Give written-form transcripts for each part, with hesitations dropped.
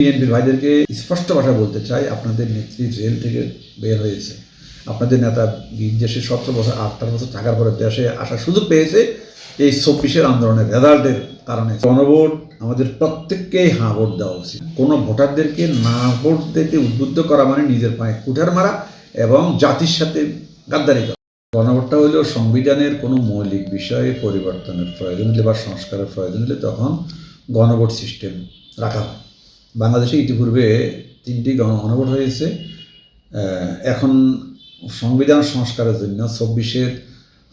বিএনপির ভাইদেরকে স্পষ্ট ভাষায় বলতে চাই, আপনাদের নেত্রী জেল থেকে বের হয়েছে। আপনাদের নেতা বিদেশে 17 বছর 18 বছর থাকার পরে দেশে আসার সুযোগ পেয়েছে এই 24-এর আন্দোলনের রেজাল্টের কারণে। গণভোট আমাদের প্রত্যেককেই হ্যাঁ ভোট দেওয়া উচিত। কোনো ভোটারদেরকে না ভোট দিতে উদ্বুদ্ধ করা মানে নিজের পায়ে কুঠার মারা এবং জাতির সাথে গাদ্দারি করা। গণভোটটা হলো সংবিধানের কোনো মৌলিক বিষয়ে পরিবর্তনের প্রয়োজন হলে বা সংস্কারের প্রয়োজন হলে তখন গণভোট সিস্টেম রাখা হয়। বাংলাদেশে ইতিপূর্বে 3টি গণভোট হয়েছে। এখন সংবিধান সংস্কারের জন্য 24-এর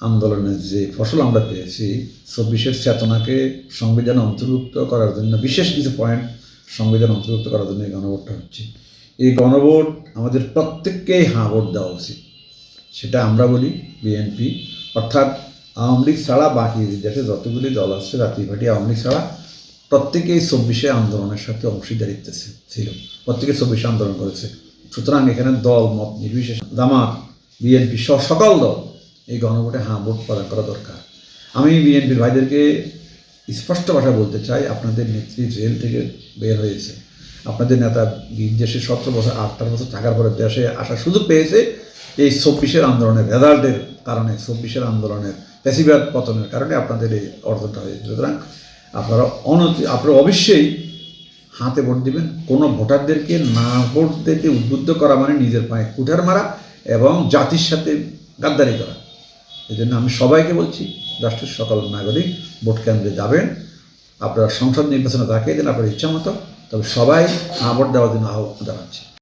আন্দোলনের যে ফসল আমরা পেয়েছি, 24-এর চেতনাকে সংবিধানে অন্তর্ভুক্ত করার জন্য বিশেষ কিছু পয়েন্ট সংবিধান অন্তর্ভুক্ত করার জন্য এই গণভোটটা হচ্ছে। এই গণভোট আমাদের প্রত্যেককেই হ্যাঁ ভোট দেওয়া উচিত। সেটা আমরা বলি বিএনপি, অর্থাৎ আওয়ামী লীগ ছাড়া বাকি দেশে যতগুলি দল আছে, জাতীয় পার্টি আওয়ামী লীগ ছাড়া প্রত্যেকেই 24-এ আন্দোলনের সাথে অংশীদারিত্ব ছিল। প্রত্যেকে 24-এ আন্দোলন করেছে। সুতরাং এখানে দল মত নির্বিশেষে জামাত, বিএনপি সহ সকল দল এই গণভোটে হ্যাঁ ভোট প্রদান করা দরকার। আমি বিএনপির ভাইদেরকে স্পষ্ট ভাষায় বলতে চাই, আপনাদের নেত্রী জেল থেকে বের হয়েছে। আপনাদের নেতা বিদেশে 17 বছর 18 বছর থাকার পরে দেশে আসার সুযোগ পেয়েছে এই 24-এর আন্দোলনের রেজাল্টের কারণে, 24-এর আন্দোলনের ফ্যাসিবাদ পতনের কারণে আপনাদের এই অর্জনটা হয়েছে। সুতরাং আপনারা অবশ্যই হাতে ভোট দিবেন। কোনো ভোটারদেরকে না ভোট দিতে উদ্বুদ্ধ করা মানে নিজের পায়ে কুঠার মারা এবং জাতির সাথে গাদ্দারি করা। এই জন্য আমি সবাইকে বলছি, রাষ্ট্রের সকল নাগরিক ভোট কেন্দ্রে যাবেন। আপনারা সংসদ নির্বাচনে তাকিয়ে দেন আপনার ইচ্ছা মতো, তবে সবাই ভোট দেওয়ার জন্য আহ্বান জানাচ্ছি।